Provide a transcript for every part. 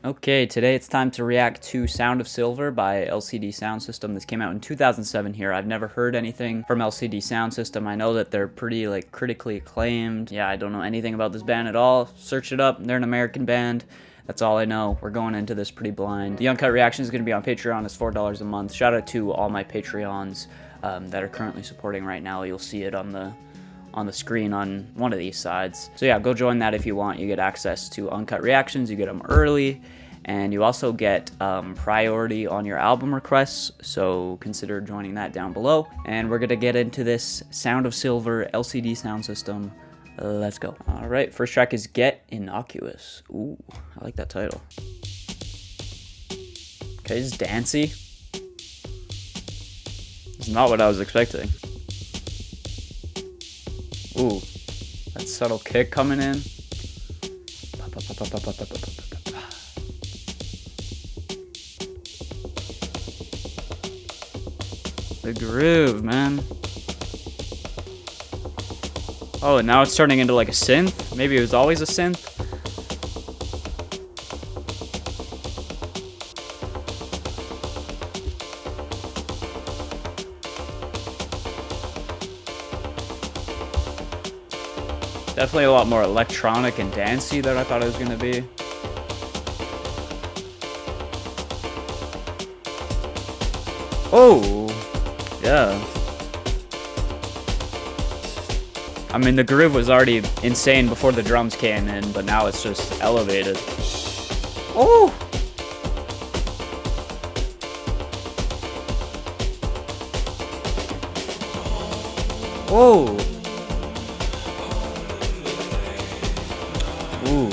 Okay, today it's time to react to Sound of Silver by LCD Soundsystem. This came out in 2007 here. I've never heard anything from LCD Soundsystem. I know that they're pretty critically acclaimed. Yeah, I don't know anything about this band at all. Search it up. They're an American band. That's all I know. We're going into this pretty blind. The uncut reaction is going to be on Patreon. It's $4 a month. Shout out to all my Patreons that are currently supporting right now. You'll see it on the screen on one of these sides. So yeah, go join that if you want. You get access to uncut reactions, you get them early, and you also get priority on your album requests, so consider joining that down below. And we're gonna get into this Sound of Silver LCD Soundsystem. Let's go. All right, first track is Get Innocuous. Ooh, I like that title. Okay, this is dancey. It's not what I was expecting. Ooh, that subtle kick coming in. The groove, man. Oh, and now it's turning into like a synth? Maybe it was always a synth? Definitely a lot more electronic and dancey than I thought it was going to be. Oh, yeah. I mean, the groove was already insane before the drums came in, but now it's just elevated. Oh! Whoa! Ooh.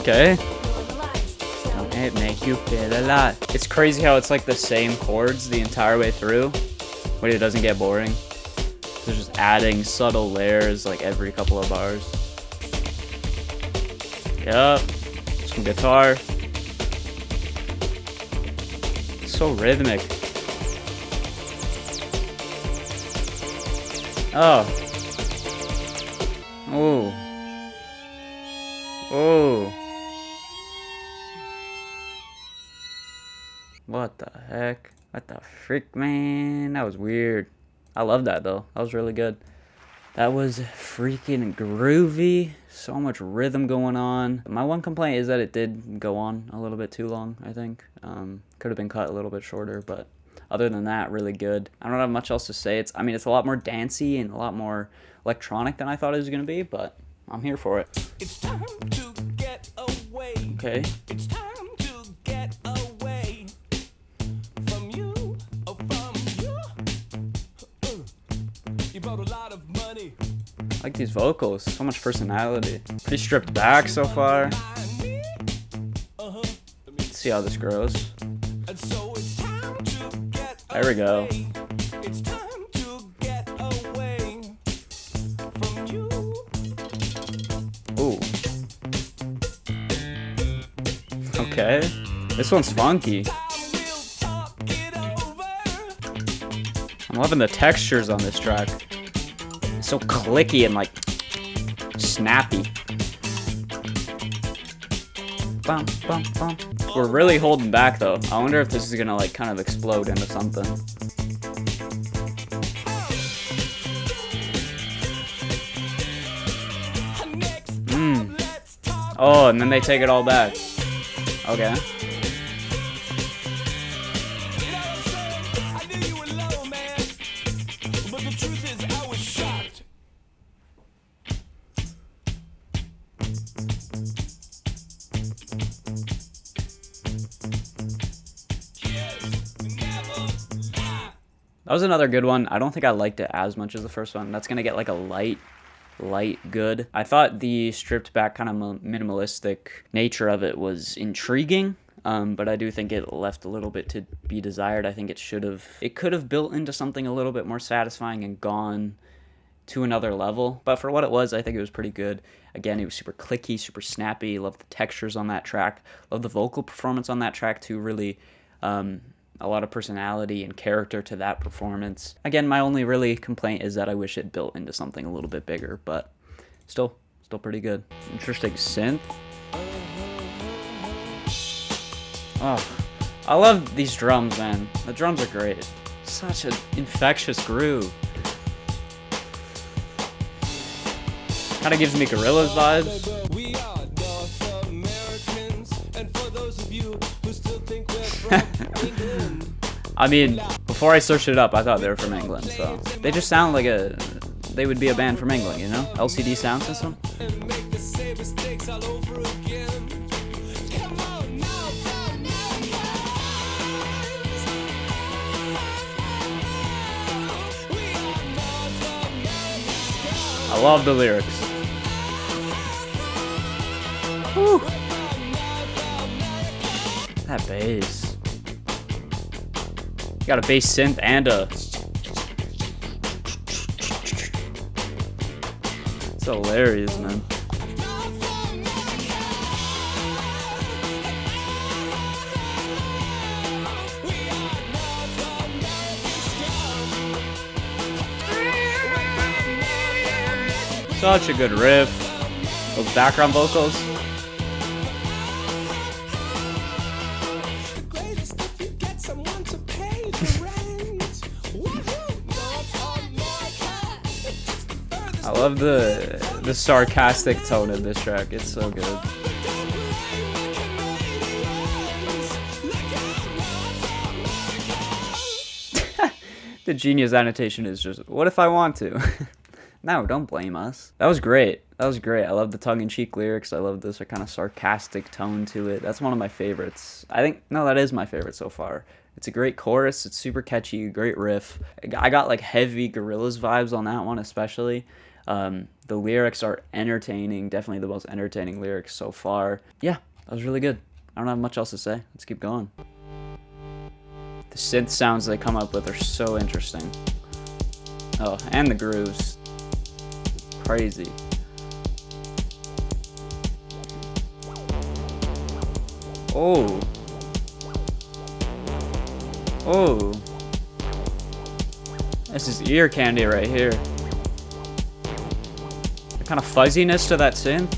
Okay. Don't it make you feel alive? It's crazy how it's like the same chords the entire way through, but it doesn't get boring. They're just adding subtle layers like every couple of bars. Yep. Some guitar. So rhythmic. Oh. Oh. Oh. What the heck? What the frick, man? That was weird. I love that, though. That was really good. That was freaking groovy. So much rhythm going on. My one complaint is that it did go on a little bit too long, I think. Could have been cut a little bit shorter, but other than that, really good. I don't have much else to say. It's a lot more dancey and a lot more electronic than I thought it was going to be, but I'm here for it. It's time to get away. Okay. It's time to get away from you, from you. You brought a lot of money. I like these vocals. So much personality. Pretty stripped back so far. Let's see how this grows. And so it's time to get there we go. It's time to get away from you. Ooh. Okay. This one's funky. I'm loving the textures on this track. It's so clicky and like snappy. Bum, bum, bum. We're really holding back though. I wonder if this is gonna like kind of explode into something. Oh, and then they take it all back. Okay. That was another good one. I don't think I liked it as much as the first one. That's gonna get like a light good. I thought the stripped back kind of minimalistic nature of it was intriguing. but I do think it left a little bit to be desired. I think it could have built into something a little bit more satisfying and gone to another level. But for what it was, I think it was pretty good. Again, it was super clicky, super snappy. Love the textures on that track. Love the vocal performance on that track too. Really, a lot of personality and character to that performance. Again, my only really complaint is that I wish it built into something a little bit bigger, but still pretty good. Interesting synth. Oh, I love these drums, man. The drums are great. Such an infectious groove. Kind of gives me Gorillaz vibes. We are North Americans, and for those of you who still think we're from England, I mean, before I searched it up, I thought they were from England, so they just sound like they would be a band from England, you know? LCD Soundsystem. and make the same mistakes all over again. Come on now, we are North Americans. I love the lyrics. Whew. That bass. You got a bass synth and a... It's hilarious, man. Such a good riff. Those background vocals. Greatest if you get someone to pay the rent. Woohoo! North America. It's the furthest I love the sarcastic tone of this track. It's so good. The genius annotation is just, what if I want to? No, don't blame us. That was great. That was great. I love the tongue-in-cheek lyrics. I love this kind of sarcastic tone to it. That's one of my favorites. That is my favorite so far. It's a great chorus. It's super catchy, great riff. I got like heavy Gorillaz vibes on that one especially. The lyrics are entertaining. Definitely the most entertaining lyrics so far. Yeah, that was really good. I don't have much else to say. Let's keep going. The synth sounds they come up with are so interesting. Oh, and the grooves. Crazy. Oh. Oh. This is ear candy right here. The kind of fuzziness to that synth.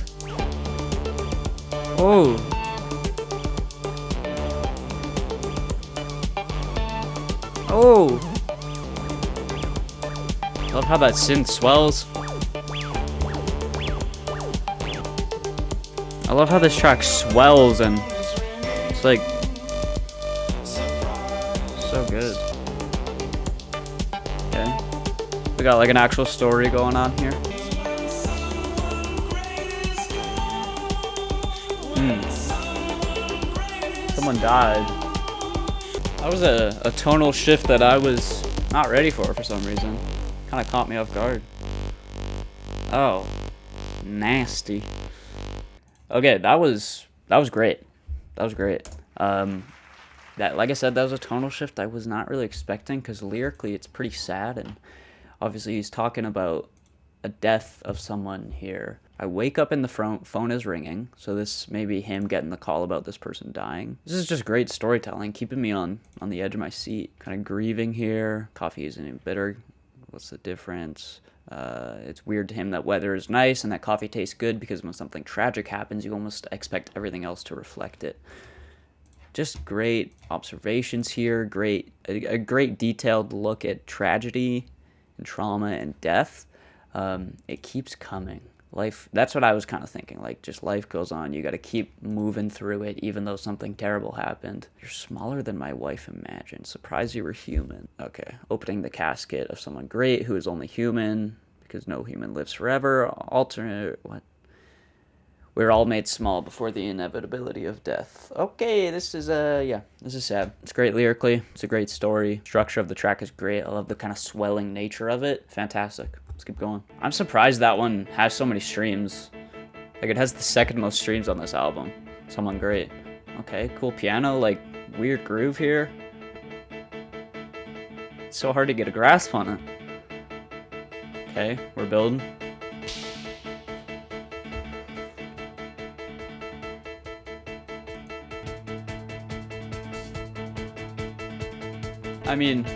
Oh. Oh. Love how that synth swells. I love how this track swells and it's like so good. Okay. We got like an actual story going on here. Someone died. That was a tonal shift that I was not ready for some reason. Kind of caught me off guard. Oh, nasty. Okay, that was great. That was great. That, like I said, that was a tonal shift I was not really expecting because lyrically it's pretty sad, and obviously he's talking about a death of someone here. I wake up and the phone is ringing, so this may be him getting the call about this person dying. This is just great storytelling, keeping me on the edge of my seat. Kind of grieving here. Coffee isn't even bitter. What's the difference? It's weird to him that weather is nice and that coffee tastes good because when something tragic happens, you almost expect everything else to reflect it. Just great observations here. A great detailed look at tragedy and trauma and death. It keeps coming. Life, that's what I was kind of thinking, like just life goes on, you got to keep moving through it even though something terrible happened. You're smaller than my wife imagined, surprised you were human. Okay, opening the casket of someone great who is only human because no human lives forever. Alternate, what? We're all made small before the inevitability of death. Okay, this is sad. It's great lyrically, it's a great story. Structure of the track is great. I love the kind of swelling nature of it. Fantastic. Let's keep going. I'm surprised that one has so many streams. Like, it has the second most streams on this album. Someone great. Okay, cool piano, like weird groove here. It's so hard to get a grasp on it. Okay, we're building. I mean,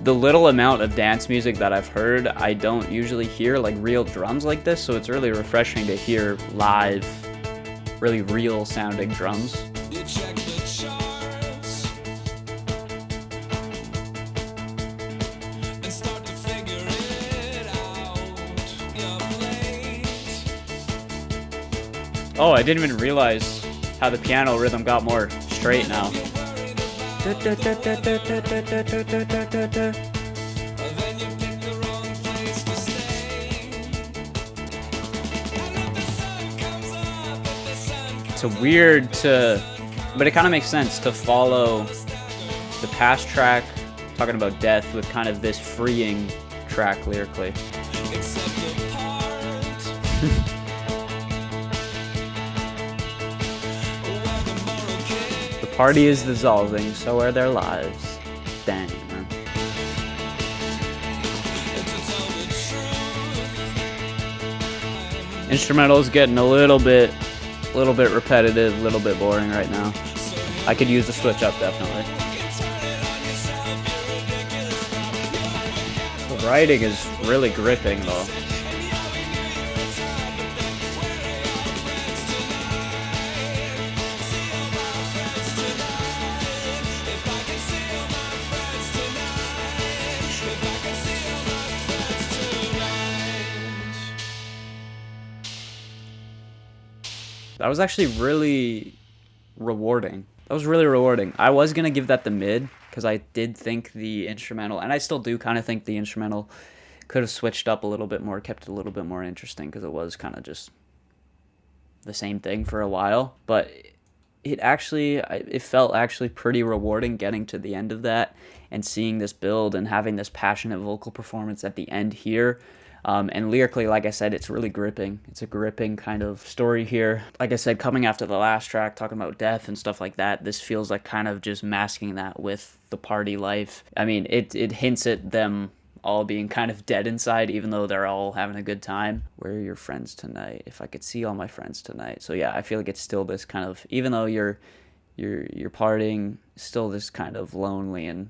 the little amount of dance music that I've heard, I don't usually hear like real drums like this, so it's really refreshing to hear live, really real sounding drums. You check the charts and start to figure it out. Your plate. Oh, I didn't even realize how the piano rhythm got more straight now. Then you pick the wrong place to stay. And if the sun comes up, if the sun comes It's a weird but it kind of makes sense to follow the past track, talking about death, with kind of this freeing track lyrically. except the part where the moral case. The party is dissolving, so are their lives. Damn, man. Instrumental's getting a little bit repetitive, a little bit boring right now. I could use a switch up, definitely. The writing is really gripping, though. That was actually really rewarding. That was really rewarding. I was going to give that the mid because I did think the instrumental, and I still do kind of think the instrumental could have switched up a little bit more, kept it a little bit more interesting, because it was kind of just the same thing for a while. But it felt actually pretty rewarding getting to the end of that and seeing this build and having this passionate vocal performance at the end here. And lyrically, like I said, it's really gripping. It's a gripping kind of story here. Like I said, coming after the last track, talking about death and stuff like that, this feels like kind of just masking that with the party life. I mean, it hints at them all being kind of dead inside, even though they're all having a good time. Where are your friends tonight? If I could see all my friends tonight. So yeah, I feel like it's still this kind of, even though you're partying, still this kind of lonely and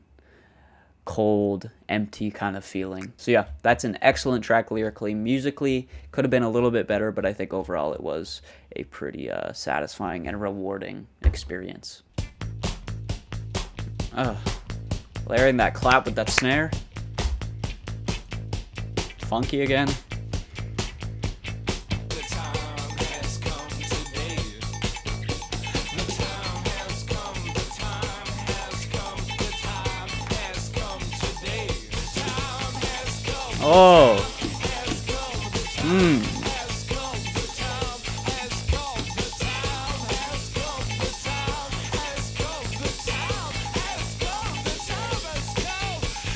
cold, empty kind of feeling. So yeah, that's an excellent track lyrically. Musically, could have been a little bit better, but I think overall it was a pretty satisfying and rewarding experience. Layering that clap with that snare. Funky again. The time has come today. The time has come. The time has come. The time has come today. The time has come. Oh. Has come. The time has come. The time has come. The time has come. The time has come. The time has come. The time has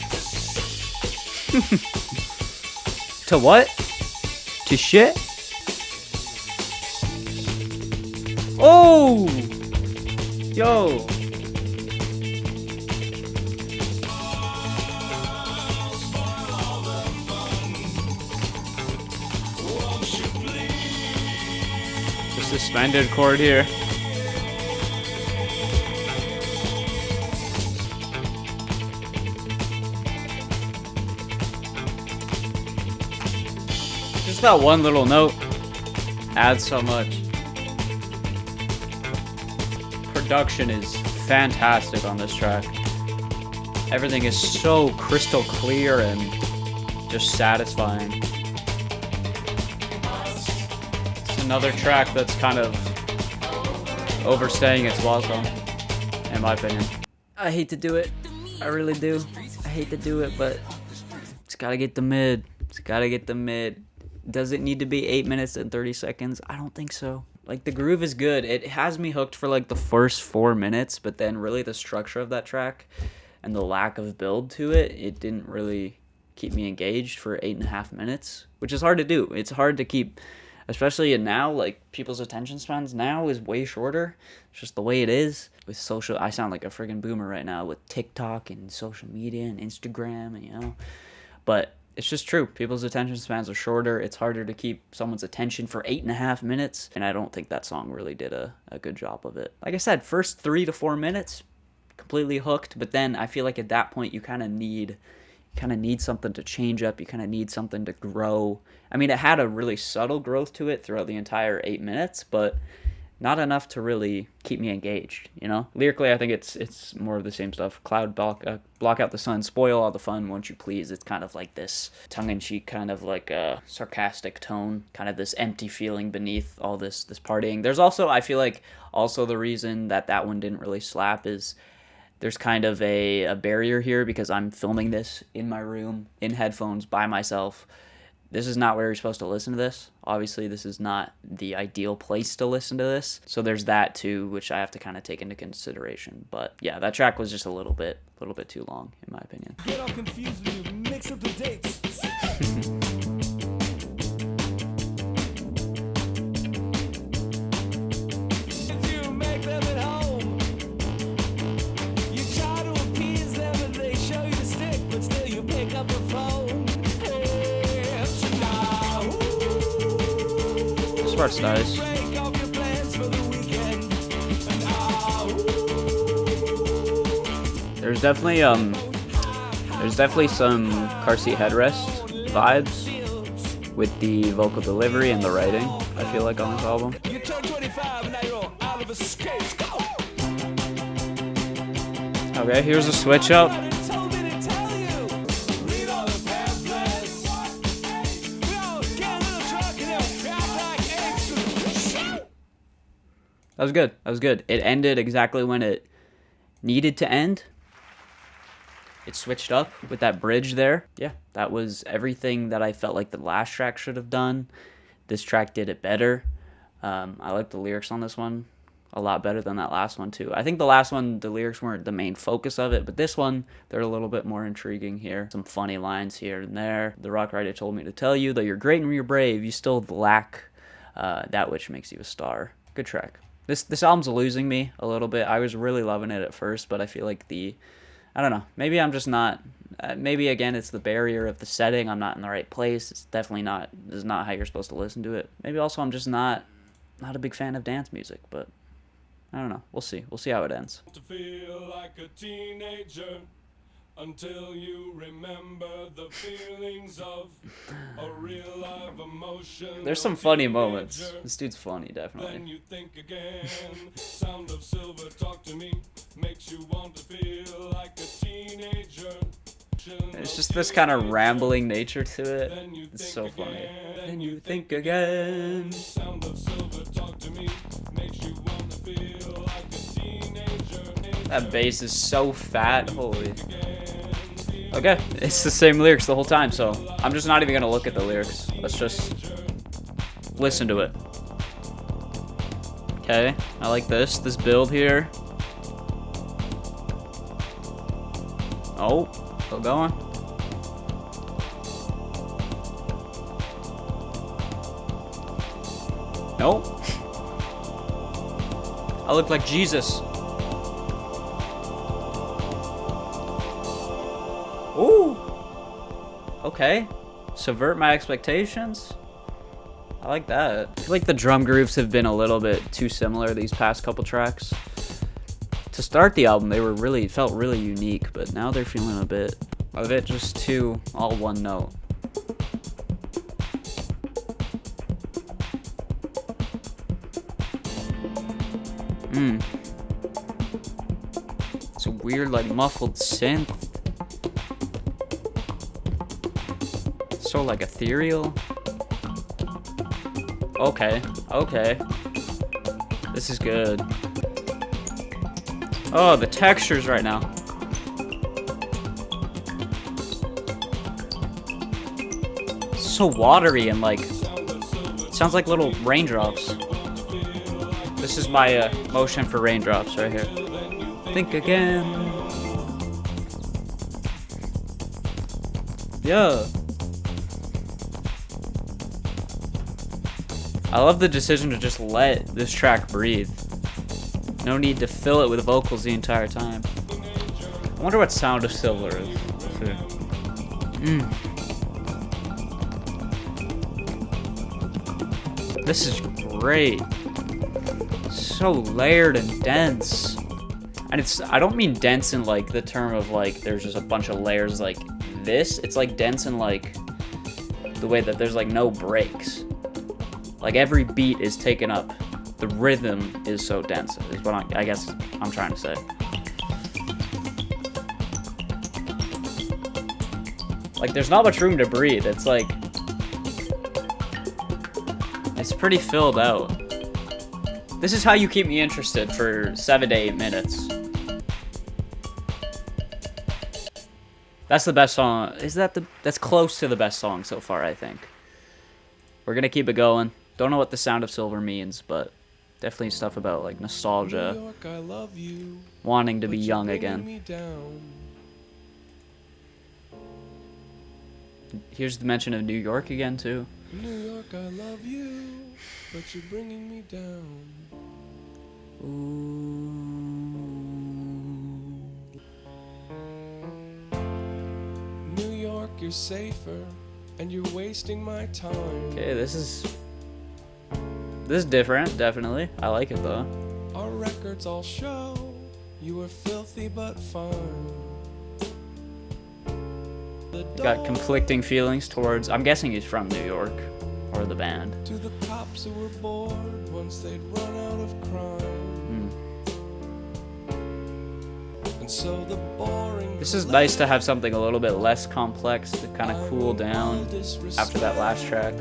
come. To what? To shit? Oh! Yo! The suspended chord here. Just that one little note adds so much. Production is fantastic on this track. Everything is so crystal clear and just satisfying. It's another track that's kind of overstaying its welcome, in my opinion. I hate to do it. I really do. I hate to do it, but it's gotta get the mid. It's gotta get the mid. Does it need to be 8 minutes and 30 seconds? I don't think so. Like, the groove is good. It has me hooked for like the first 4 minutes, but then really the structure of that track and the lack of build to it, it didn't really keep me engaged for 8.5 minutes, which is hard to do. It's hard to keep especially now, like people's attention spans now is way shorter. It's just the way it is with social. I sound like a friggin' boomer right now with TikTok and social media and Instagram, and but it's just true. People's attention spans are shorter. It's harder to keep someone's attention for 8.5 minutes, and I don't think that song really did a good job of it. Like I said, first 3 to 4 minutes, completely hooked, but then I feel like at that point you kind of need something to change up. You kind of need something to grow. I mean, it had a really subtle growth to it throughout the entire 8 minutes, but not enough to really keep me engaged, Lyrically, I think it's more of the same stuff. Cloud, block out the sun, spoil all the fun, won't you please? It's kind of like this tongue-in-cheek, kind of like a sarcastic tone, kind of this empty feeling beneath all this partying. There's also, I feel like, also the reason that one didn't really slap is there's kind of a barrier here because I'm filming this in my room, in headphones, by myself. This is not where you're supposed to listen to this. Obviously, this is not the ideal place to listen to this. So there's that too, which I have to kind of take into consideration. But yeah, that track was just a little bit too long, in my opinion. Get all confused when you mix up the dates. You make them at home. You try to appease them and they show you the stick, but still you pick up the phone. Hey, now, This part's nice. break off your plans for the weekend. There's definitely some car seat headrest vibes with the vocal delivery and the writing, I feel like, on this album. You turn 25 and now you're out of a skate. Go! Okay, here's a switch up. Told me to tell you. Read all the pamphlets. We all get a little drunk and then act like apes to the show. That was good. That was good. It ended exactly when it needed to end. It switched up with that bridge there. Yeah, that was everything that I felt like the last track should have done. This track did it better. I like the lyrics on this one a lot better than that last one too. I think the last one, the lyrics weren't the main focus of it, but this one, they're a little bit more intriguing here. Some funny lines here and there. The rock writer told me to tell you, though you're great and you're brave, you still lack that which makes you a star. Good track. This album's losing me a little bit. I was really loving it at first, but I feel like I don't know. Maybe I'm just not. Maybe again, it's the barrier of the setting. I'm not in the right place. It's definitely not. This is not how you're supposed to listen to it. Maybe also I'm just not a big fan of dance music. But I don't know. We'll see. We'll see how it ends. To feel like a teenager until you remember the feelings of a real live emotion. There's some funny moments. This dude's funny, Then definitely. you think again. Sound of silver talk to me makes you want to feel like a teenager. It's just this kind of rambling nature to it. It's so funny. Then you think again. Sound of silver talk to me makes you want to feel like a teenager. That bass is so fat. Holy. Okay, it's the same lyrics the whole time, so I'm just not even gonna look at the lyrics. Let's just listen to it. Okay, I like this build here. Oh, still going. Nope. I look like Jesus. Ooh. Okay. Subvert my expectations. I like that. I feel like the drum grooves have been a little bit too similar these past couple tracks. To start the album, they were felt really unique, but now they're feeling a bit just too all one note. It's a weird, like, muffled synth. So, like, ethereal. Okay. This is good. Oh, the textures right now. So watery and, like, sounds like little raindrops. This is my motion for raindrops right here. Think again. Yeah. I love the decision to just let this track breathe. No need to fill it with vocals the entire time. I wonder what Sound of Silver is. This is great. So layered and dense. And I don't mean dense in like the term of like there's just a bunch of layers like this. It's like dense in like the way that there's like no breaks. Like every beat is taken up. The rhythm is so dense, is what I guess I'm trying to say. Like there's not much room to breathe. It's like, it's pretty filled out. This is how you keep me interested for 7 to 8 minutes. That's the best song. That's close to the best song so far, I think. We're gonna keep it going. Don't know what the Sound of Silver means, but definitely stuff about like nostalgia, New York, I love you, wanting to be but you're young bringing again. me down. Here's the mention of New York again too. New York, I love you, but you're bringing me down. New York, you're safer, and you're wasting my time. Okay, this is different, definitely. I like it though. Our records all show you were filthy but fine. Got conflicting feelings towards. I'm guessing he's from New York, or the band. To the cops who were bored once they'd run out of crime. And so the boring. This is nice to have something a little bit less complex to kind of cool down after that last track.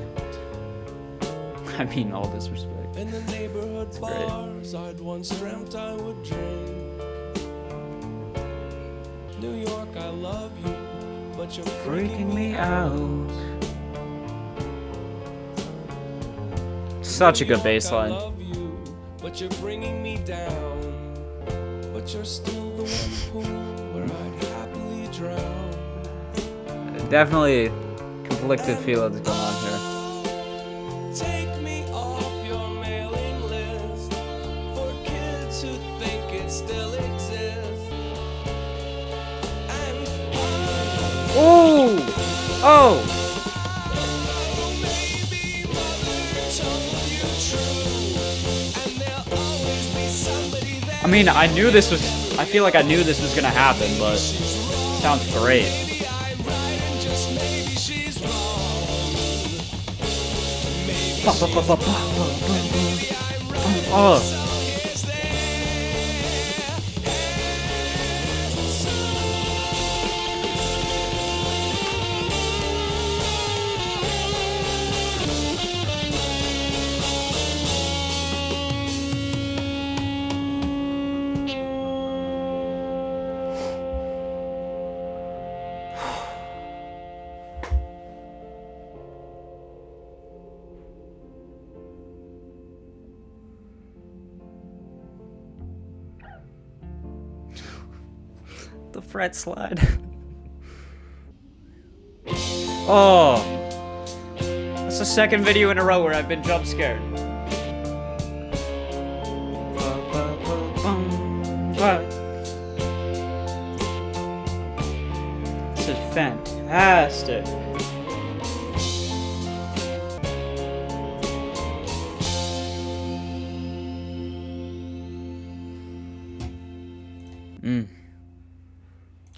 I mean, all disrespect. In the neighborhood It's great. bars, I'd once dreamt I would drink. New York, I love you, but you're freaking me out. Such a good New York, bass I line. love you, but you're bringing me down. But you're still the one pool where I'd happily drown. Definitely conflicted feelings going on here. Take me off your mailing list for kids who think it still exists. And Ooh! Oh! maybe mother told you true, and there'll always be somebody there. I mean, I feel like I knew this was gonna happen, but sounds great. Maybe I'm right and just maybe she's wrong. Maybe she's wrong, maybe I'm right. Oh. So here's The fret slide. Oh. That's the second video in a row where I've been jump scared. This is fantastic.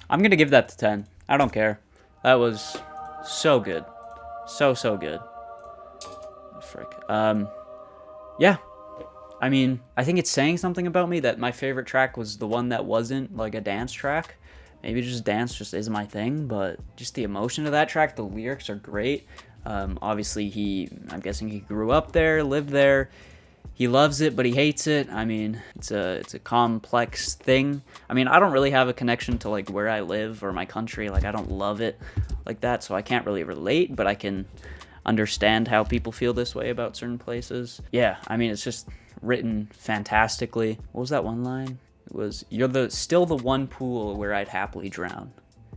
I'm gonna give that to 10. I don't care. That was so good. So good. Frick. Yeah. I mean, I think it's saying something about me that my favorite track was the one that wasn't like a dance track. Maybe just dance just is my thing, but just the emotion of that track, the lyrics are great. Obviously I'm guessing he grew up there, lived there. He loves it, but he hates it. I mean, it's a complex thing. I mean, I don't really have a connection to like where I live or my country. Like, I don't love it like that, so I can't really relate, but I can understand how people feel this way about certain places. Yeah, I mean, it's just written fantastically. What was that one line? It was, "You're still the one pool where I'd happily drown."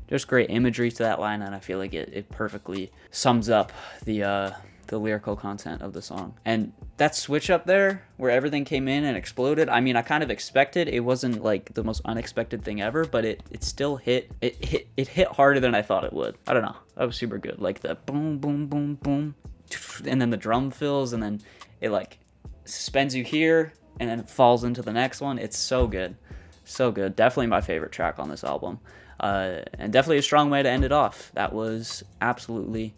Just great imagery to that line, and I feel like it perfectly sums up the the lyrical content of the song. And that switch up there where everything came in and exploded, I mean, I kind of expected. It wasn't like the most unexpected thing ever, but it still hit. It hit harder than I thought it would. I don't know. That was super good. Like the boom, boom, boom, boom, and then the drum fills, and then it like suspends you here, and then it falls into the next one. It's so good. So good. Definitely my favorite track on this album. And definitely a strong way to end it off. That was absolutely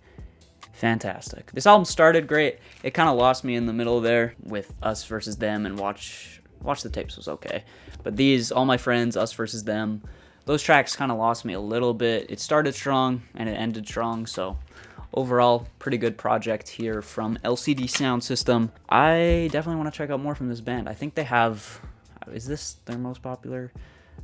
fantastic. This album started great. It kind of lost me in the middle there with Us Versus Them, and Watch the Tapes was okay. But these, All My Friends, Us Versus Them, those tracks kind of lost me a little bit. It started strong and it ended strong, so overall, pretty good project here from LCD Soundsystem. I definitely want to check out more from this band. I think they have... Is this their most popular?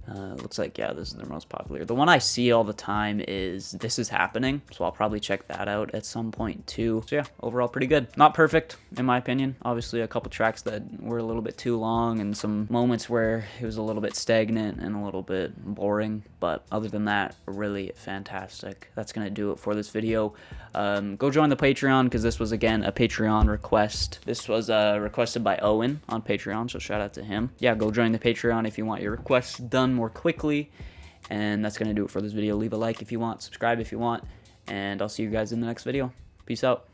Looks like, yeah, this is their most popular. The one I see all the time is This Is Happening, so I'll probably check that out at some point too. So yeah, overall pretty good. Not perfect, in my opinion. Obviously a couple tracks that were a little bit too long and some moments where it was a little bit stagnant and a little bit boring, but other than that, really fantastic. That's gonna do it for this video. Go join the Patreon, because this was, again, a Patreon request. This was requested by Owen on Patreon, so shout out to him. Yeah, go join the Patreon if you want your requests done more quickly. And that's gonna do it for this video. Leave a like if you want, subscribe if you want, and I'll see you guys in the next video. Peace out.